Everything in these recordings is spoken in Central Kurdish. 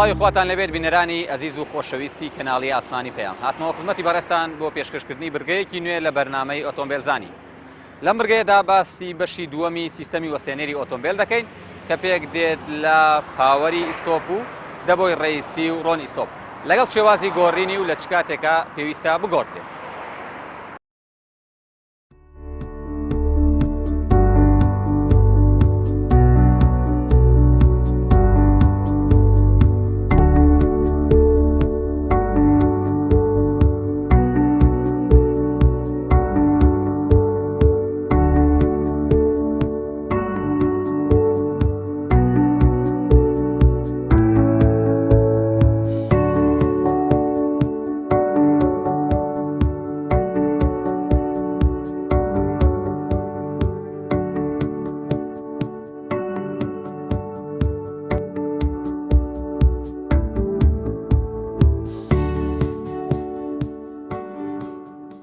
سڵاوی خواتان لەبێت بینەرانی ئەزیز و خۆشەویستی کەناڵی ئاسمانی پێیان هاتمەوە خزمەتی بەڕێستان بۆ پێشکەشکردنی برگەیەکی نوێ لە بەرنامەی ئۆتۆمبیلزانی. لەم برگەیەدا باسی بەشی دووەمی سیستەمی وەستێنەری ئۆتۆمبیل دەکەین کە پێک دێت لە پاوەری ئیستۆپ و دەبۆی ڕێیسی و ڕۆن ئیستۆپ لەگەڵ شێوازی گۆڕینی و لە چ کاتێکە پێویستە بگۆڕێت.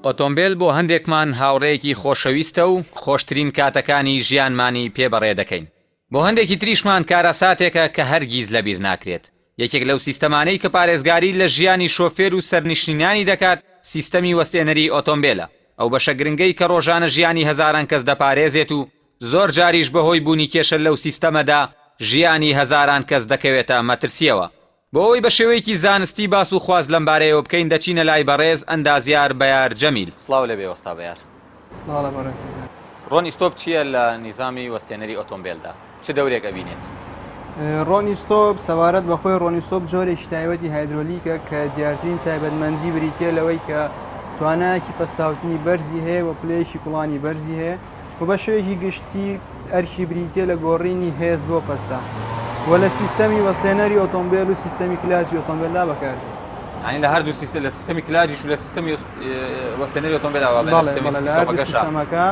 ئۆتۆمبیل بۆ هەندێکمان هاوڕێیەکی خۆشەویستە و خۆشترین کاتەکانی ژیانمانی پێبەڕێ دەکەین. بۆ هەندێکی تریشمان کارەساتێکە کە هەرگیز لەبیر ناکرێت. یەکێک لەو سیستەمانەی کە پارێزگاری لە ژیانی شۆفێر و سەرنشینانی دەکات سیستەمی وەستێنەری ئۆتۆمبیلە. ئەو بەشە گرنگەی کە ڕۆژانە ژیانی هەزاران کەس دەپارێزێت و زۆر جاریش بەهۆی بوونی کێشە لەو سیستەمەدا ژیانی هەزاران کەس دەکەوێتە مەترسیەوە. بۆ ئەوی بە شێوەیەکی زانستی باس و خواز لەم بارەیەوە بکەین دەچینە لای بەڕێز ئەندازیار بەیار جەمیل. سڵاو لەبێ وەستا بەیار. ڕۆن ئیستۆپ چییە لە نیزامی وەستێنەری ئۆتۆمبیلدا؟ چ دەورێک ئەبینێت؟ ڕۆن ئیستۆپ سەوارەت بەخۆی ڕۆن ئیستۆپ جۆرێکی تایبەتی هایدرۆلیکە کە دیارترین تایبەتمەندی بریتیە لەوەی کە توانایەکی پەستاوتنی بەرزی هەیە و پلەیەکی کوڵانی بەرزی هەیە و بە شێوەیەکی گشتی ئەرکی بریتیە لە گۆڕینی هێز بۆ پەستا و لە سیستەمی وەستێنەری ئۆتۆمبیل و سیستەمی کلاجی ئۆتۆمبیلدا بەکاردێت. یعنی لە هەردوو سیستەم لە سیستەمی کلاجیش و لە سیستەمی وەستێنەری ئۆتۆمبیلدا سیستەمەکە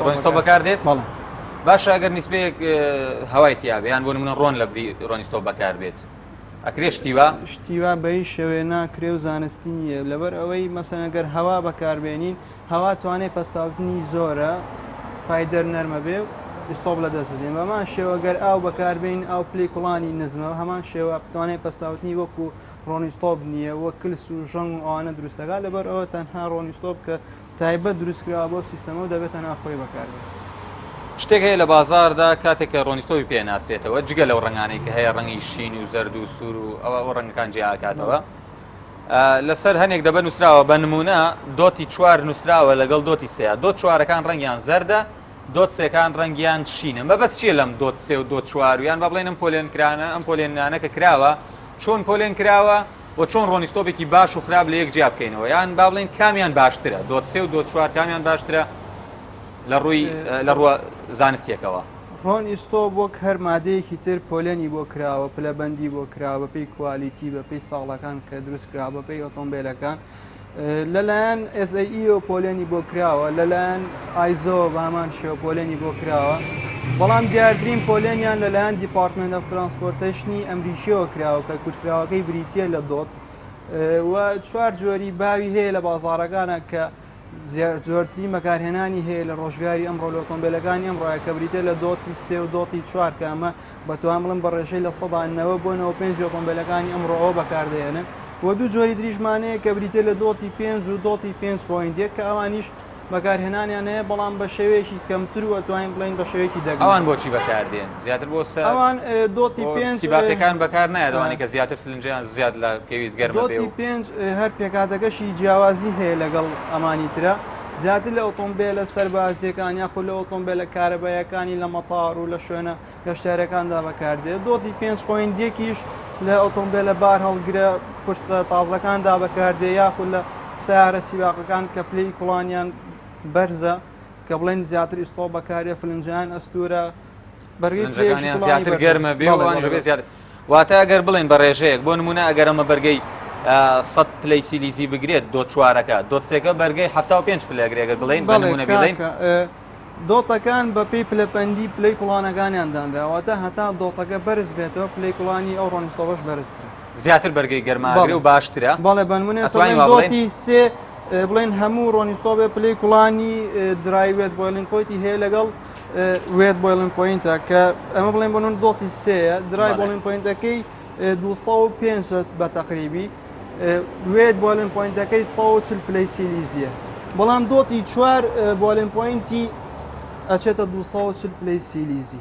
ڕۆن ئیستۆپ بەکاردێت؟ باشە ئەگەر نیسبەیەک هەوای تیابێ یان بۆ نمونە ڕۆن لە ڕۆن ئیستۆپ بەکاربێت ئەکرێ شتیوا بەی شێوێ ناکرێ و زانستی نییە لەبەر ئەوەی مەسەن ئەگەر هەوا بەکاربێنین هەوا توانێت پەستاوتنی زۆرە پایدەر نەرمە بێ و ئیستۆپ لە دەست دێن بەمان شێوەگەر ئاو بەکاربین ئاو پلەی کوڵانی نزمە هەمان شێوە بتوانێت پەستاوتنی وەکو ڕۆن ئیستۆپ نییە وە کلس و ژەنگ و ئەوانە دروستەکە لەبەر ئەوە تەنها ڕۆن ئیستۆپ کە تایبەت دروستکراوە بۆ سیستەمە و دەبێتە ناخۆی بەکاربێت. شتێک هەیە لە بازاردا کاتێک کە ڕۆن ئیستۆپی پێناسرێتەوە جگە لەو ڕنگانەی کە هەیە ڕەنگی شین و زەرد و سوور و ئەوە ڕەنگەکان جیاکاتەوە لەسەر هەنێک دەبە نووسراوە بە نمونە دۆتی چوار نووسراوە لەگەڵ دۆتی سێ دۆت چوارەکان ڕەنگیان زەردە دۆت سێکان ڕەنگیان شینە مەبەست چیە لەم دۆت سێ و دۆت چوارویان با بڵێن ئەم پۆلێنکرانە ئەم پۆلێنانە کە کراوە چۆن پۆلێن کراوە و چۆن ڕۆن ئیستۆپێکی باش و خراپ لە یەک جیا بکەینەوە یان با بڵێن کامیان باشترە دۆت سێ و دۆت چوار کامیان باشترە لە ڕووە زانستیەکەوە. ڕۆن ئیستۆپ وەک هەر مادەیەکی تر پۆلێنی بۆ کراوە پلەبەندی بۆ کراوە بەپێی کوالیتی بەپێی ساڵەکان کە دروست کرا بەپێی ئۆتۆمبیلەکان لەلایەن SAE و پۆلێنی بۆ کراوە لەلایەن ئایزۆ بە هەمان شێوە پۆلێنی بۆ کراوە بەڵام دیارترین پۆلێنیان لەلایەن دیپارتمنت ئۆف ترانسپۆرتیشنی ئەمریکیەوە کراوە کە کورتکراوەکەی بریتیە لە دۆت و چوار جۆری باوی هەیە لە بازاڕەکانە کە زۆرترین بەکارهێنانی هەیە لە ڕۆژگاری ئەمڕۆ لە ئۆتۆمبیلەکانی ئەمڕۆیە کە بریتە لە دۆتی سێ و دۆتی چوار کە ئەمە بەتوان بڵم بە ڕێژەی لە 100 بۆ 95 ئۆتۆمبیلەکانی ئەمڕۆەوە بەکاردێنن و دوو جۆری دریژمانەیە کە بریتە لە دۆتی 5 و دۆتی 5.1 کە ئەوانیش بەکارهێنانیان هەیە بەڵام بە شێوەیەکی کەمتر و ئەتوانین بڵین بە شێوەیەکی دەگەن. ئەوان بۆچی بەکاردێن زیاتر بۆ ئەوان دۆتی 5 سیباقەکان بەکار نایە ئەوانەی کە زیاتر فلنجیان زیاد لە پێویست گەرمە بێ دۆتی 5 هەر پێکاتەکەشی جیاوازی هەیە لەگەڵ ئەمانی ترە زیاتر لە ئۆتۆمبیلە سەربازیەکان یاخود لە ئۆتۆمبیلە کارەبایەکانی لە مەتاڕ و لە شوێنە گەشتارەکاندا بەکاردێت دۆتی 5.1یش لە ئۆتۆمبیلە بار هەڵگرە پرسە تازەکاندا بەکاردێ یاخود لە سیارە سیباقەکان کە پلەی کوڵانیان بەرزە کە بڵێن زیاتر ئیستۆپ بەکارێ فلنجیان ئەستورە بەرگەیان زیاتر گەرمە بێ وانژە زیاتر واتە ئەگەر بڵێن بە ڕێژەیەک بۆ نمونە ئەگەر ئەمە بەرگەی 100 پلەی سیلیزی بگرێت دۆت چوارەکە دۆت سێکە بەرگەی 75 پلەگرێگەر بڵێن بە نمونە بڵێن دۆتەکان بەپێی پلەپەندی پلەی کوڵانەکانیان دانراوەتە هەتا دۆتەکە بەرز بێتەوە پلەی کوڵانی ئەو ڕۆن ئیستۆپەش بەرزترە زیاتر بەرگەی گەرماگرێ و باشترە بەڵێ بە نمونە دۆتی سێ بڵێن هەموو ڕۆن ئیستۆپێ پلەی کوڵانی درایوێت بۆیلین پۆینتی هەیە لەگەڵ وێت بۆیلین پۆینتە کە ئەمە بڵێن بۆ دۆتی سێە درای بۆیلین پۆینتەکەی 205 بە تقریبی وێت بۆلن پوینتەکەی 140 پلەی سیلیزیە بەڵام دۆتی 4 بۆلن پوینتی ئەچێتە 240 پلەی سیلیزی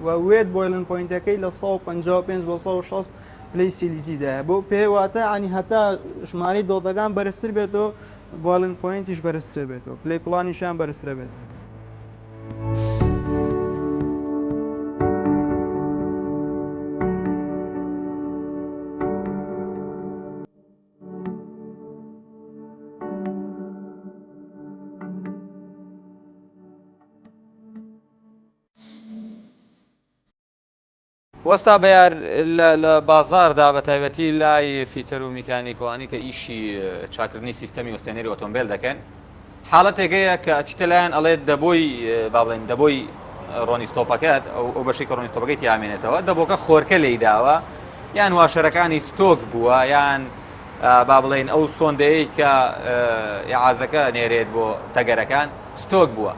و وێت بۆلن پوینتەکەی لە 155 بۆ 160 پلەی سیلیزیدایە بۆ پێواتە عنی هەتا ژمارەی دۆتەکان بەرزتر بێتەوە بۆلن پوینتیش بەرزتر بێتەوە پلەی پڵانیشیان بەرزترە بێت. وەستا بەیار لە بازاردا بە تایبەتی لای فیتەر و میکانیکۆوانی کە ئیشی چاکردنی سیستەمی وەستێنەری ئۆتۆمبیل دەکەن حاڵەتێکەیە کە ئەچیتە لایەن ئەڵێت دەبۆی با بڵێن دەبۆی ڕۆنیستۆپەکەت ئەو بەشی کە ڕۆنیستۆپەکەی تیامێنێتەوە دەبۆکە خۆرکە لێی داوە یان واشەرەکانی ستۆک بووە یان با بڵێن ئەو سۆندەیە کە عازەکە نێرێت بۆ تەگەرەکان ستۆک بووە.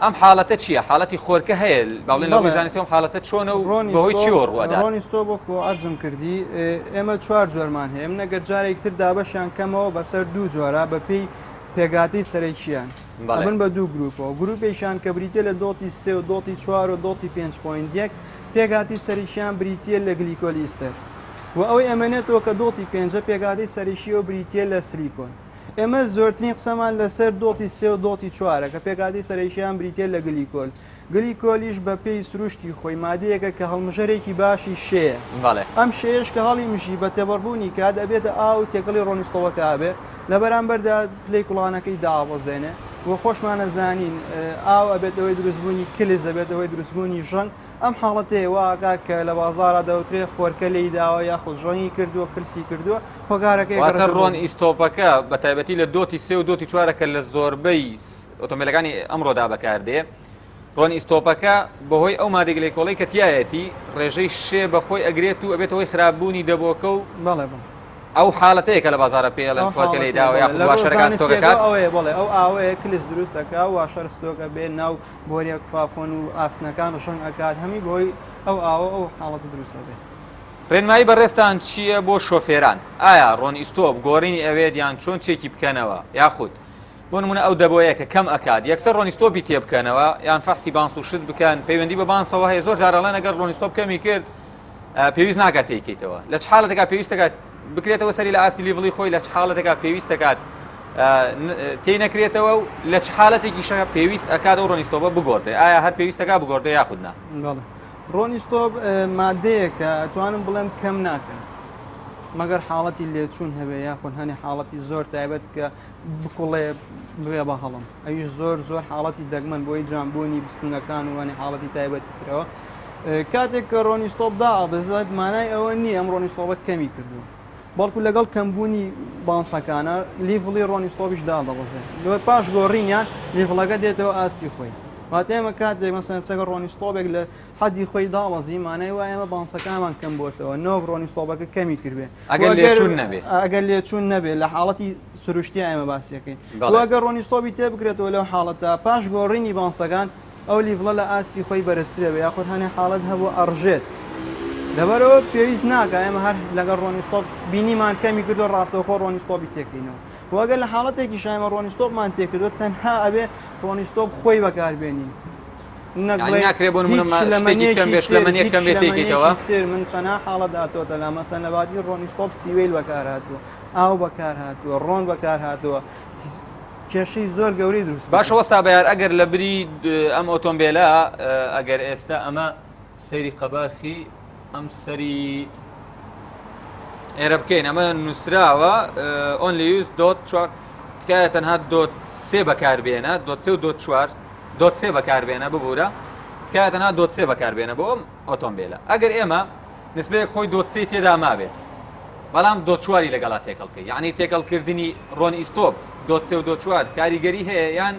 ئەم حاڵەتە چییە؟ حاڵەتی خۆرکە هەیە باڵێن لە زانستیەوە حاڵەتە چۆنە و بەهۆی چی ڕوەدا؟ ڕۆنیستۆ بۆ ئەرزم کردی ئێمە 4 جۆرمان هەیە ئەم نەگەر جارێکتر دابەشیان کەمەوە بەسەر 2 جۆرە بەپێی پێگاتی سەرەکییان بن بە 2 گروپەوە گروپێکیان کە بریتە لە دۆتی 3 و دۆتی 4 و دۆتی 5.1 پێگاتی سەرکییان بریتە لە گلیکۆلیستەر و ئەوەی ئەمەنێتەوە کە دۆتی 5 پێگاتی سەرکیە و بریتە لە سلیکۆن. ئێمە زۆرترین قسەمان لەسەر دۆتی 3 و دۆتی 4 کە پێگاتی سەرکییان بریتە لە گلیکۆل. گلیکۆلیش بە پێی سروشتی خۆی مادەیەکە کە هەڵمژەرێکی باشی شەیە ئەم شەیەش کە هەڵی مژی بە تێبەڕبوونی کات ئەبێتە ئاو تێکەڵی ڕۆنیستۆڵەکە بێ لە بەرامبەردا پلەی کوڵانەکەی داوەزێنێ و خۆشمانە زانین ئاو ئەبێتەوەی دروستبوونی کلز ئەبێتەوەی دروستبوونی ژەنگ ئەم حاڵەتەیە واکە کە لە بازارە دەوترێ خۆرکە لێی داوە یاخود ژەنگی کردووە کلسی کردووە هۆکارەکەی ڕۆنیستۆپەکە بە تایبەتی لە دۆتی 3 و دۆتی 4 کە لە زۆربەی ئۆتۆمبیلەکانی ئەمڕۆدا بەکاردێ ڕۆنیستۆپەکە بەهۆی ئەو مادەی گلیکۆڵی کە تایەتی ڕێژەی شێ بەخۆی ئەگرێت و ئەبێتەوەی خراپبوونی دەبۆکە و ئەو حاڵەتەیە کە لە بازارە پێڵێن خۆرکە لێی داوە یاخود واشەرەکان ستۆکەکات بڵێ ئەو ئاوەیە کلس دروست دەکا و واشەر ستۆکە بێ ناو بۆریە کوفافۆن و ئاسنەکان ڕژەنگ ئەکات هەمی بۆی ئەو ئاوە ئەو حاڵەت دروستە بێت. ڕێنمایی بەڕێستان چییە بۆ شۆفێران؟ ئایا ڕۆنیستۆپ گۆڕینی ئەوێت یان چۆن چێکی بکەنەوە یاخود بۆ نمونە ئەو دەبۆیە کە کەم ئەکات یەکسەر ڕۆنیستۆپی تێ بکەنەوە یان فەحسی بانس و شت بکەن پەیوەندی بە بانسەوە هەیە زۆر جارەڵێن ئەگەر ڕۆنیستۆپ کەمی کرد پێویست ناکات تێکیتەوە لە چ حاڵەتێکا پێویستەکات بکرێتەوە سەری لە ئاستی لیڤڵی خۆی لە چ حاڵەتێکا پێویست دەکات تێی نەکرێتەوە و لە چ حاڵەتێکی شەکە پێویست ئەکات ئەو ڕۆنیستۆپە بگۆڕێ ئایا هەر پێویستەکە بگۆڕێ یاخود نا؟ ڕۆنیستۆپ مادەیە کە ئەتوانم بڵێم کەم ناکات مەگەر حاڵەتی لێچوون هەبێ یاخود هەنی حاڵەتی زۆر تایبەت کە بکوڵێ بێ بە هەڵم ئەویش زۆر حاڵەتی دەگمەن بۆی جانبوونی بستنەکان و وانی حاڵەتی تایبەتیترەوە کاتێک کە ڕۆنیستۆپدا ئابزات مانای ئەوە نییە ئەم ڕۆنیستۆپە کەمی کردووە بەڵکو لەگەڵ کەمبوونی بانسەکانە لیڤڵی ڕۆنیستۆپیش دادەبەزێت لەوەی پاش گۆڕینیان لیڤڵەکە دێتەوە ئاستی خۆی واتێمە کاتێک مەسەن سەگە ڕۆنیستۆپێک لە حەدی خۆی داڵەزی مانای وایە ئێمە بانسەکانمان کەم بۆتەوە نۆک ڕۆنیستۆپەکە کەمی کردبێ ئەگەر لێچوون نەبێت لە حاڵەتی سروشتی ئێمە باسیەکەی ئەگەر ڕۆنیستۆپی تێ بکرێتەوە لەو حاڵەتە پاش گۆڕینی بانسەکان ئەو لیڤڵە لە ئاستی خۆی بەرزترە بێ یاخود هەنێ حاڵەت هەبوو ئەڕژێت لەبەرەوە پێویست ناکە ئێمە هەر لەگەڵ ڕۆنیستۆپ بینیمان کەمی کردو ڕاستەوخۆ ڕۆنیستۆپی تێکەینەوە وەگەر لە حاڵەتێکی شایمە ڕۆنیستۆپمان تێکردو تەنها ئەبێ ڕۆنیستۆپ خۆی بەکاربێنین ناکرێ بۆ من چەنا حاڵە داتۆتە لە مەسەن لە بادی ڕۆنیستۆپ سیویل بەکار هاتووە ئاو بەکار هاتووە ڕۆن بەکار هاتووە کێشەی زۆر گەوری دروست باش وەستا بەیار ئەگەر لە بری ئەم ئۆتۆمبیلە ئەگەر ئێستا ئەمە سەیری قەبارخی ئەم سەری ئێرە بکەین ئەمە نووسراوە only use .4 تکایە تەنها .3 بەکاربێنە .3 و .4 .3 بەکاربێنە ببوورە تکایە تەنها .3 بەکاربێنە بۆ ئەم ئۆتۆمبیلە ئەگەر ئێمە نسبەیەک خۆی .3 تێدا مابێت بەڵام .4 لەگەڵا تێکەڵکەی یعنی تێکەڵکردنی ڕۆنیستۆپ .3 و .4 کاریگەری هەیە یان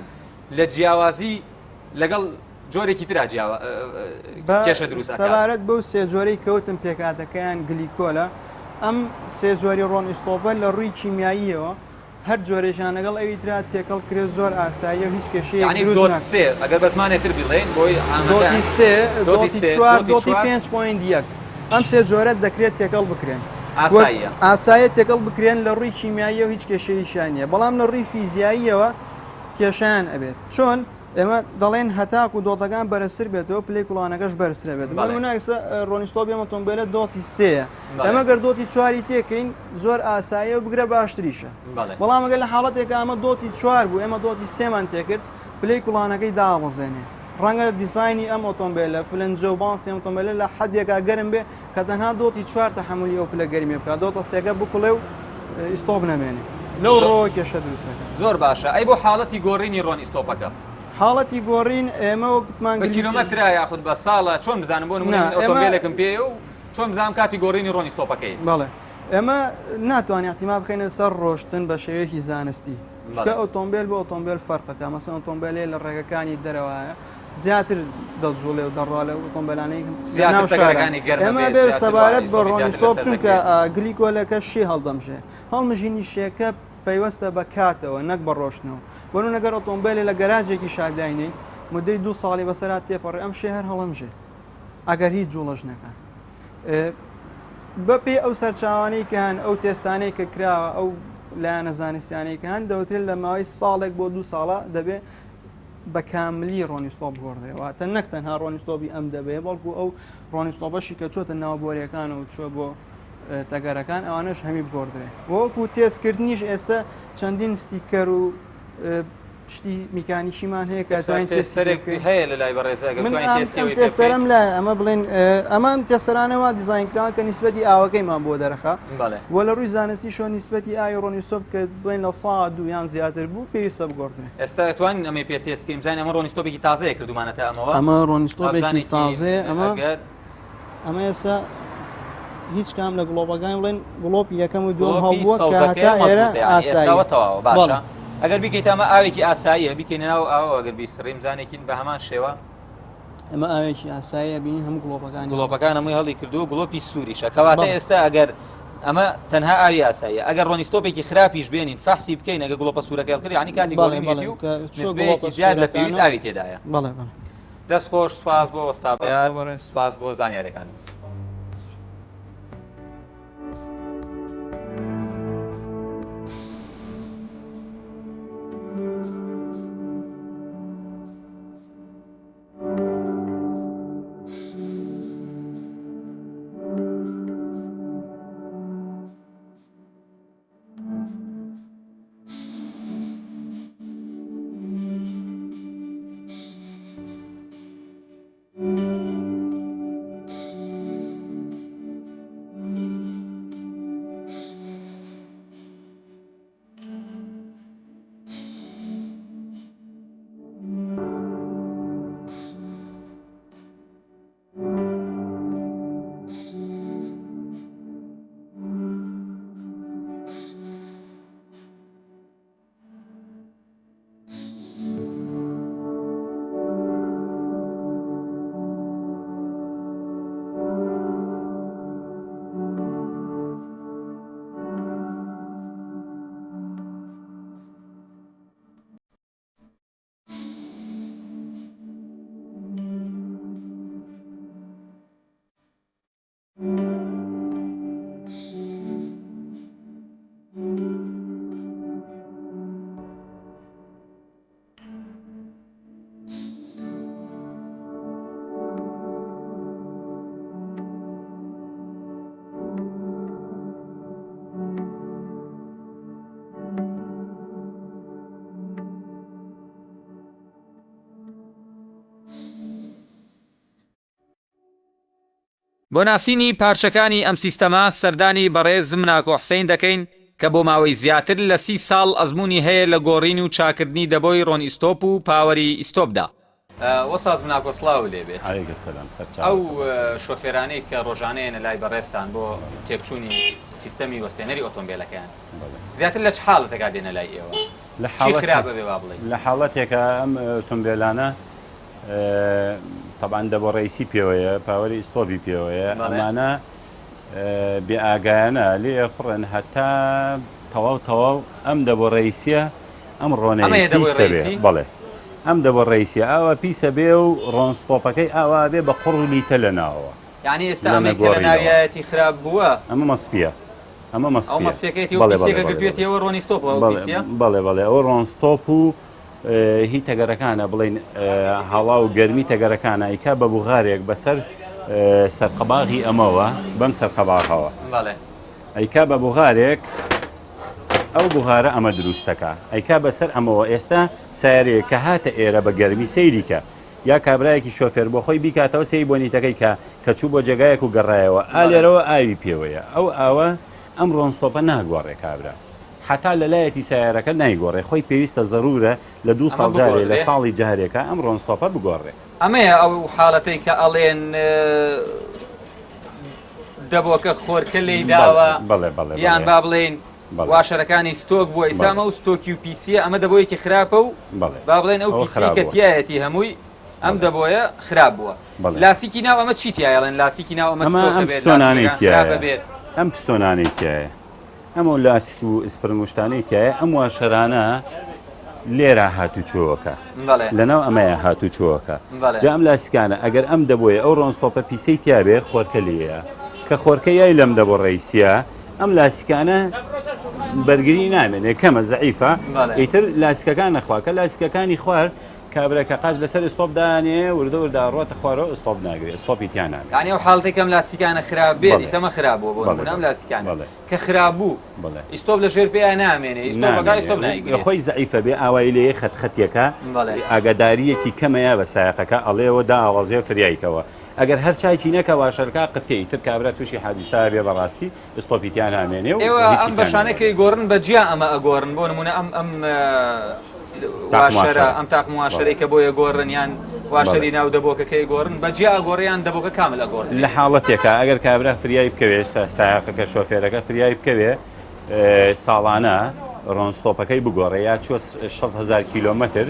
لە جیاوازی لەگەڵ جۆرێکی ترا کێشە دروست سەبارەت بەو سێ جۆرەی کەوتم پێکاتەکەیان گلیکۆلە ئەم سێ جۆری ڕۆنیستۆپە لە ڕووی کیمیاییەوە هەر جۆرێکیان لەگەڵ ئەوی ترا تێکەڵ کرێت زۆر ئاساییە و هیچ کێشەیە ئەگەر بە زمانێتر بڵێن بۆی دۆتی 3 دۆتی 4 دۆتی 5.1 ئەم سێ جۆرە دەکرێت تێکەڵ بکرێن ئاساییە ئاسایە تێکەڵ بکرێن لە ڕووی کیمیایی و هیچ کێشەیشان نیە بەڵام لە ڕووی فیزیاییەوە کێشیان ئەبێت چۆن ئێمە دەڵێن هەتاک و دۆتەکان بەرزتر بێتەوە پلەی کوڵانەکەش بەرزتر بێت بەڵێناکسە ڕۆنیستۆبی ئۆتۆمبیلە دۆتی سەیە ئەمە گەر دۆتی چواری تێکەین زۆر ئاساییە و بگرە باشتریشە بەڵام ئەگەر لە حاڵەتێکە ئەمە دۆتی چوار بوو ئێمە دۆتی سێمان تێکرد پلەی کوڵانەکەی داوەزێنێ ڕەنگە دیزایانی ئەم ئۆتۆمبیلە فلەنجە و باسی ئۆتۆمبیلە لە حدێکا گەرم بێ کە تەنها دۆتی چوار تەحملی ئەو پلە گەرمی بکات دۆتە سێگە بکوڵێ و ئیستۆپ نەمێنێ لەو ڕۆ کێشە دروستەکە زۆر باشە ئەی بۆ حاڵەتی گۆڕینی ڕۆنیستۆپەکە حاڵەتی گۆڕین ئێمە وەکتمان بە کیلۆمەترا یاخود بە ساڵە چۆن بزانم بۆ نمونە ئۆتۆمبیلێکم پێ و چۆن بزانم کاتی گۆڕینی ڕۆنیستۆپەکەی بەڵێ ئێمە ناتوانین احتیمال بخینە سەر ڕۆشتن بە شێوەیەکی زانستی چکە ئۆتۆمبیل بۆ ئۆتۆمبیل فەرقەکە مەسەن ئۆتۆمبیلێ لە ڕێگەکانی دەرەوەیە زیاتر دەجوڵێ و دەڕوا لە ئۆتۆمبیلانەی ئێمە بێ سەبارەت بە ڕۆنیستۆپ چونکە گلیکۆلەکە شێ هەڵدەمژێ هەڵمژینی شێکە پەیوەستە بە کاتەوە نەک بە ڕۆشتنەوە بۆ نەگەر ئۆتۆمبیلێ لە گەراجێکی شاداینین مدەی 2 ساڵی بەسەرات تێپەڕێ ئەم شێ هەر هەڵەمژێ ئەگەر هیچ جوڵەش نەکە بەپێ ئەو سەرچاوانەی کە هەن ئەو تێستانەی کە کراوە ئەو لایەنە زانستیانەی کە هەن دەوترێت لە ماوەی ساڵێک بۆ 2 ساڵە دەبێت بە کاملی ڕۆنیستۆپ گۆڕدەواتە نەک تەنها ڕۆنیستۆپی ئەم دەبێت بەڵکو ئەو ڕۆنیستۆپەشی کە چۆتە ناوبۆریەکان و چۆ بۆ تەگەرەکان ئەوانش هەمی بگۆڕدرێ وەکو تێستکردنیش ئێستا چەندین ستیکەر و شتی میکانیشیمان هەیە کە هەیە لە لای تێستەرم لە ئەمە بڵێن ئەمان تێسەرانەوە دیزاینکراوە کە نیسبەتی ئاوەکەیمان بۆ دەرەخە وە لە ڕووی زانستی شۆ نیسبەتی ئای ڕۆنیستۆپ کە بڵێن لە سا دویان زیاتر بوو پێویستە بگۆڕدرێ ئێستا توانین ئەمە پێ تێستکەین زانین ئەمە ڕۆنیستۆپێکی تازەیە کردومانەتە ئەمە ڕۆنیستۆپێکی تازەیە ئەمە ئێستا هیچ کام لە گڵۆپەکان بڵێن گڵۆپی یەکەم و دووەم هەڵبووە کە هەتا ئێرە ئاساییەوە تەواوە باشە ئەگەر بیکەیت ئەمە ئاوێکی ئاساییە بیکەین ناو ئاوە ئەگەر بیسڕیم زانێکین بە هەمان شێوە ئەمە ئاوێکی ئاساییە بینی هەموو گڵۆپەکان هەمووی هەڵی کردو گڵۆپی سووریشە کەواتە ئێستا ئەگەر ئەمە تەنها ئاوی ئاساییە ئەگەر ڕۆنیستۆپێکی خراپیش بێنین فەحسی بکەین ئەگە گڵۆپە سوورەکە کردی عنی کاتی گۆڕینێتی و نسبەیەکی زیاد لە پێویست ئاوی تێدایە دەست خۆش سپاس بۆ وەستابەیان سپاس بۆ زانیاریەکان بۆ ناسینی پارچەکانی ئەم سیستەما سەردانی بەڕێز مناکۆ حسەین دەکەین کە بۆ ماوەی زیاتر لە 30 ساڵ ئەزموونی هەیە لە گۆڕین و چاکردنی دەبۆی ڕۆنیستۆپ و پاوەری ئیستۆپدا. وەساز مناکۆ سڵاو لێبێت. ئەو شۆفێرانەی کە ڕۆژانەیە لای بەڕێستان بۆ تێکچوونی سیستەمی وەستێنەری ئۆتۆمبیلەکان زیاتر لە چ حاڵەتێکا دێنە لای ئێوە؟ چی خراپە بێ وا بڵێین؟ لە حاڵەتێکە ئەم ئۆتۆمبیلانە طبعا دەبۆ ڕێیسی پێوەیە پاوەری ئیستۆپی پێوەیە ئەمانە بێئاگایانە لێ خوڕن هەتا تەواو ئەم دەبۆ ڕێیسیە ئەم ڕۆنەیە بەڵێ ئەم دەبۆ ڕێیسیە ئاوا پیسە بێ و ڕۆنستۆپەکەی ئاوا بێ بە قوڕ و لیتە لە ناوەوە یعنی ئێستا ئەمەی کە لە ناویایەتی خراپ بووە ئەمە مەسفیە ئەمە مەسفیە ئەو مەسفیەکەیەتی و پیسێکە گرتوێتەوە ڕۆنیستۆپەوە پیسە بەڵێ بەڵێ ئەو ڕۆنستۆپ و هی تەگەرەکانە بڵین هەڵا و گەرمی تەگەرەکانە ئیکا بە بوغارێک بەسەر سەرقەباغی ئەمەوە بەم سەرقەباغەوە ئەیکا بە بوغارێک ئەو بوغارە ئەمە دروستەکە ئەیکا بەسەر ئەمەوە ئێستا سیارەیە کە هاتە ئێرە بە گەرمی سەیریکە یا کابراایەکی شۆفێر بۆ خۆی بیکاتەوە سەی بۆنیتەکەی کە چوو بۆ جێگایەک و گەڕایەوە ئالێرەوە ئاوی پێوەیە ئەو ئاوە ئەم ڕۆنستۆپە ناگۆڕێ کابرا حتا لەلایەتی سیارەکە نایگۆڕێ خۆی پێویستە ضرورە لە 2 ساڵ جارێ لە ساڵی جارێکە ئەم ڕۆنستۆپە بگۆڕێ ئەمەیە ئەو حاڵەتەی کە ئەڵێن دەبۆکە خۆرکە لێی داوە یان با بڵێن واشەرەکانی ستۆک بووە ئیسامە و ستۆکی و پیسیە ئەمە دەبۆیەکی خراپە و با بڵێن ئەو پیسی کە تایەتی هەمووی ئەم دەبۆیە خراپ بووە لاسیکی ناو ئەمە چی تایەڵێن لاسیکی ناو ئەمە ئەم پستۆنانەی تایە ئەمە لاسک و ئسپرنگشتانەی تایە ئەم واشەرانە لێرە هاتوچۆوەکە لەناو ئەمەیە هاتوچۆوەکە جا ئەم لاسکانە ئەگەر ئەم دەبۆیە ئەو ڕۆنستۆپە پیسەی تیاابێ خۆرکە لێیە کە خۆرکە یای لەم دەبۆ ڕیسیە ئەم لاسکانە بەرگری نامێنێ کەمە زەعیفە ئیتر لاسکەکان نەخواکە لاسکەکانی خوارد کابراکە قاج لەسەر ئستۆپ دانێ وردە وردا ڕۆتە خوارەوە ئستۆپ ناگرێت ئستۆپی تیانان یعنی ئەو حاڵەتێکم لاسیکانە خراپ بێت ئیسەمە خراپ بووە بۆ نمونە ئەم لاسیکان کە خراپ بوو ئستۆپ لە ژێر پێیان نامێنێ ئستۆپەکە ئستۆپ نایگرێت خۆی زەعیفە بێ ئاوای لێ خەتخەتیەکە ئاگاداریەکی کەمەیە بە سایقەکە ئەڵێەوە دا ئاوازێ فریایکەوە ئەگەر هەر چایکی نەکە واشەرکە قتەی تر کابرا تووشی حادیسا بێ بەڕاستی ئستۆپی تیان نامێنێ و ئێوە ئەم بەشانەکەی گۆڕن بەجیا ئەمە ئەگۆڕن بۆ نمونە ئەم واشەرە ئەم تاق مواشەرەی کە بۆیە گۆڕنیان واشەری ناو دەبۆکەکەی گۆڕن بەجیا ئەگۆڕیان دەبۆکە کامل ئەگۆڕن لە حاڵەتێکە ئەگەر کابرا فریای بکەوێت سایقەکە شۆفێرەکە فریای بکەوێ ساڵانە ڕۆنستۆپەکەی بگۆڕێ یا 6,000 کیلۆمەتر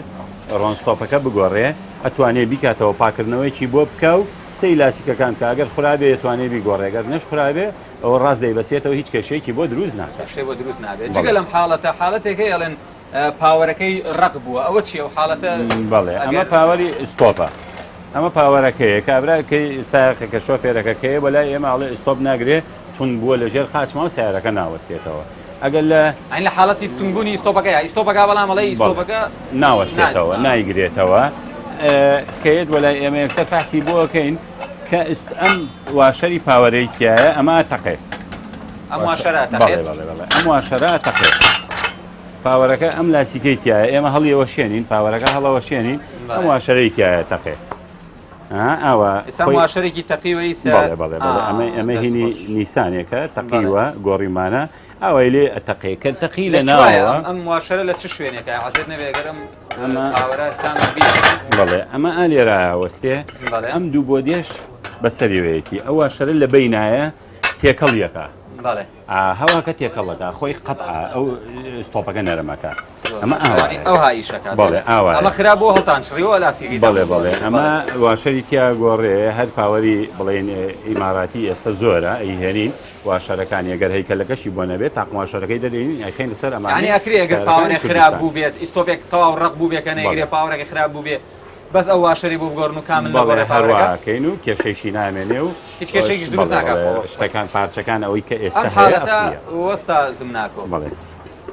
ڕۆنستۆپەکە بگۆڕێ ئەتوانێ بیکاتەوە پاکردنەوەیکی بۆ بکە و سەی لاسیکەکان کە ئەگەر خرابێ ئەتوانێ بیگۆڕێگەر نەش خرابێ ئەوە ڕاست دەیبەسێتەوە هیچ کێشەیەکی بۆ دروست ناکات بۆ دروست نابێت جگە لەم حاڵەتە حاڵەتێکی ئەڵێن پاوەرەکەی ڕق بووە ئەوە چی ئەو حاڵەتە بەڵێ ئەمە پاوەری ئستۆپە ئەمە پاوەرەکەیە کابراکەی سایقەکە شۆفێرەکەکەیە بەلای ئێمە ئاڵێ ئستۆپ ناگرێ تون بووە لەژێر قاچما و سیارەکە ناوەستێتەوە ئەگەر لە حاڵەتی تونبوونی ئستۆپەکە ئستۆپەکە بەڵام ئەڵێ ئستۆپەکە ناوەستێتەوە نایگرێتەوە کەیت وەلای ئێمە یەکسەر فاسی بۆکەین کە ئەم واشەری پاوەرەیەکیایە ئەمە تەقێ ئەم واشەرە ئەم واشەرە تەقێ پاوەرەکە ئەم لاسیکەی تایە ئێمە هەڵیەوە شێنین پاوەرەکە هەڵەوە شێنین ئەم واشەرەی تایە تەقێ ئەوە واشەرێکی تەقیوەی ئەمە هینی نیسانێکە تەقیوە گۆڕیمانە ئەوەی لێ ئەتەقێ کە تەقی لە ناوە ئەم واشەرە لە چ شوێنێکە حەزت نەبێگەرم بەڵێ ئەمە ئالێرە وەستێ ئەم دوو بۆ دێش بەسەریوەیەکی ئەو واشەرە لە بینایە تێکەڵیەکە هەواکە تێکەڵەکە خۆی قەتع ئەو ستۆپەکە نەرمەکە ئەمە ئەو هایشەکە بەڵێ ئاوا ئەمە خراپ بۆ هەڵتان شڕیوە لاسیکی بەڵێ ئەمە واشەری تیا گۆڕێ هەر پاوەری بڵێن ئیماراتی ئێستا زۆرە ئەیهێنین واشەرەکانی ئەگەر هەیکەلەکەشی بۆ نەبێت تاق واشەرەکەی دەرێنین ئەیخێن لەسەر ئەمە یعنی ئەکرێ ئەگەر پاوەرێک خراپ بوو بێت ئستۆپێک تەواو ڕق بوو بێت کە نەیگرێ پاوەرێکی خراپ بوو بێت بەس ئەو واشەری بۆ بگۆڕن و کامل هەروەکەین و کێشەیشی نامێنێ و هیچ کێشێکی دروست ناکات شتەکان پارچەکان ئەوەی کە ئێستا ئەم حاڵەتە وەستا زمناکۆ بەڵێ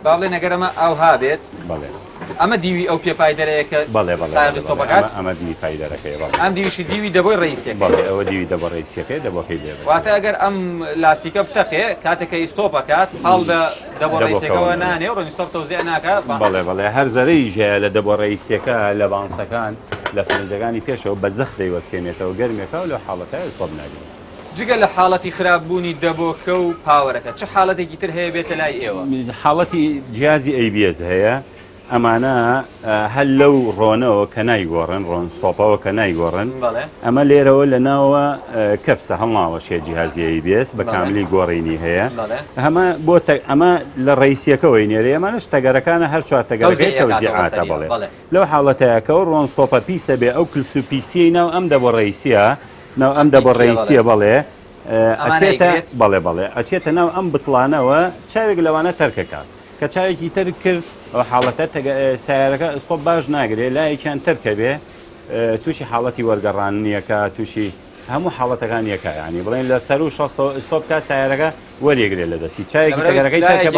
با بڵێ نەگەر ئەمە ئەوها بێت بەڵێ ئەمە دیوی ئەو پێپایدەرەیەکە ئەمە دیوی پایدەرەکەی ئەم دیویشی دیوی دەبۆی ڕئیسیەکە بەڵێ ئەوە دیوی دەبۆ ڕئیسیەکەی دەبۆکەی دێ واتە ئەگەر ئەم لاسیکە بتەقێ کاتێکە ئیستۆپەکات هەڵ دەبۆ ڕئیسەکەەوە نانێ و ڕۆنیستۆپ تەوزیع ناکات بەڵێ هەر زەرەی ژەیە لە دەبۆ ڕئیسیەکە لە بانسەکان لە فرنجەکانی پێشەوە بە زەخت دەیوەستێنێتەوە گەرمێکە و لە حاڵەتە ئیستۆپ ناگرێت جگە لە حاڵەتی خراپبوونی دەبۆکە و پاوەرەکە چه حاڵەتێکی تر هەیە بێتە لای ئێوە حاڵەتی جیازی ABS هەیە ئەمانە هەل لەو ڕۆنەوە کە نایگۆڕن ڕۆنستۆپەوە کە نایگۆڕن ئەمە لێرەوە لە ناوە کەپسە هەڵناوەشێ جیهازی ABS بە کاملی گۆڕینی هەیە ئەمە بۆ ئەمە لە ڕئیسیەکەەوەی نێرە ئەمانش تەگەرەکانە هەر چوار تەگەرەکەی تەوزیعاتە بڵێ لەو حاڵەتەیەکە و ڕۆنستۆپە پیسە بێ ئەو کلس و پیسیی ناو ئەم دەبۆ ڕئیسیە ناو ئەم دەبۆ ڕئیسیە بەڵێ بەڵێ ئەچێتە ناو ئەم بتڵانەوە چاوێک لەوانە تەرکەکات کە چاوێکی تر کرد ئەو حاڵەتە سیارەکە ئستۆپ باش ناگرێت لایەکیان تەرکە بێ تووشی حاڵەتی وەرگەڕانیەکە تووشی هەموو حاڵەتەکان یەکە ینی بڵێن لە سەر و ئستۆپ تا سایارەکە وەرێگرێت لە دەستی چایەکی تەگەرەکەی کە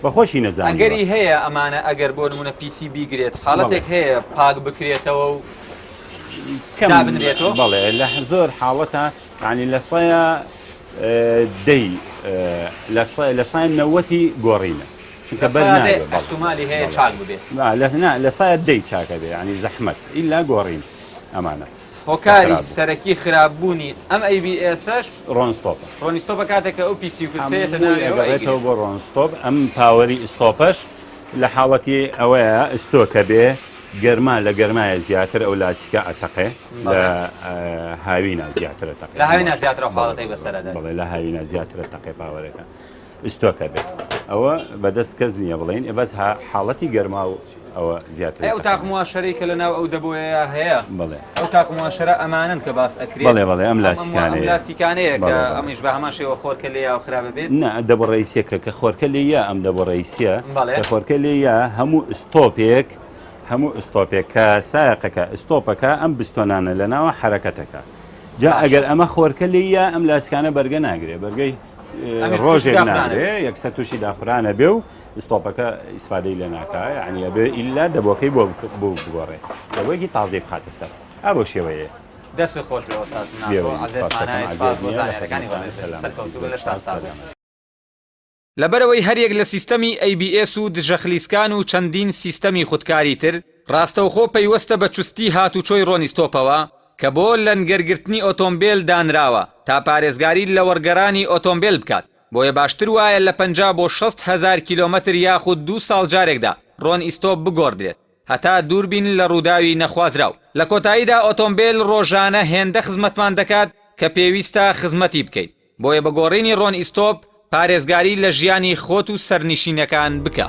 بەخۆشی نەزان ئەگەری هەیە ئەمانە ئەگەر بۆ نمونە پیسی بیگرێت حاڵەتێک هەیە پاک بکرێتەوە و دابنرێتەوە بەڵێ لە زۆر حاڵەتە ینی لە سایە دەی لە سای نەوەتی گۆڕینە چونکە احتمالی هەیە چاک ببێت لە سایە دەی چاکە بێ ینی زەحمەت ئیلا گۆڕین ئەمانە هۆکاری سەرەکی خراپبوونی ئەم ABS-ش ڕۆنستۆپە کاتێکە ئەو پیسی کوسێتەوە بۆ ڕۆنستۆپ ئەم پاوەری ئستۆپەش لە حاڵەتی ئەوەیە ئستۆکە بێ گەرما لە گەرمایە زیاتر ئەو لاسیکە ئەتەقێ لە هاوینە زیاتر ئەتەقێ لە هاوینە زیاتر حاڵەتی بەسەرەدا بڵێ لە هاوینە زیاتر ئەتەقێ پاوەرەکە ئستۆکە بێ ئەوە بەدەست کەس نییە بڵێن بەس حاڵەتی گەرما و ئەوە زیاتر ئەو تاقمواشەرەی کە لەناو ئەو دەبۆیە هەیە بڵێ ئەو تاقمواشەرە ئەمانن کە باس ئەکرێت بڵێ ئەم لاسیکانەیە کە ئەمیش بە هەماشەوە خۆرکە لێ یا خراپە بێت نه دەبڕ ڕئیسیەکە کە خۆرکە لێیە ئەم دەبڕ ڕئیسیە کە خۆرکە لێیە هەموو ئستۆپێک هەموو ئستۆپێک کە سایقەکە ئستۆپەکە ئەم بستۆنانە لەناوە حرەکەتەکە جا ئەگەر ئەمە خۆرکە لێیە ئەم لاسکانە بەرگە ناگرێ بەرگەی ڕۆژێک ناگرێ یەکسەر تووشی داخرانە بێ و ئستۆپەکە ئیسفادەی لە ناکە عنیە بێ ئیلا دەبۆکەی بۆ بگۆڕێ دەبۆیەکی تازی بخاتە سەر بۆ شێوەیە دەست خۆش بێ لەبەرەوەی هەرێک لە سیستەمی ABS و دژەخلیسکان و چەندین سیستەمی خودکاری تر ڕاستەوخۆ پەیوەستە بە چوستی هاتوچۆی ڕۆنیستۆپەوە کە بۆ لەنگەرگرتنی ئۆتۆمبیل دانراوە تا پارێزگاری لە وەرگەڕانی ئۆتۆمبیل بکات بۆیە باشتر وایە لە 50 بۆ 60,000 کیلۆمەتر یاخود 2 ساڵ جارێکدا ڕۆنئیستۆپ بگۆڕدرێت هەتا دووربین لە ڕووداوی نەخوازراو لە کۆتاییدا ئۆتۆمبیل ڕۆژانە هێندە خزمەتمان دەکات کە پێویستە خزمەتی بکەیت بۆیە بە گۆڕینی ڕۆنئیستۆپ پارێزگاری لە ژیانی خۆت و سەرنشینەکان بکە.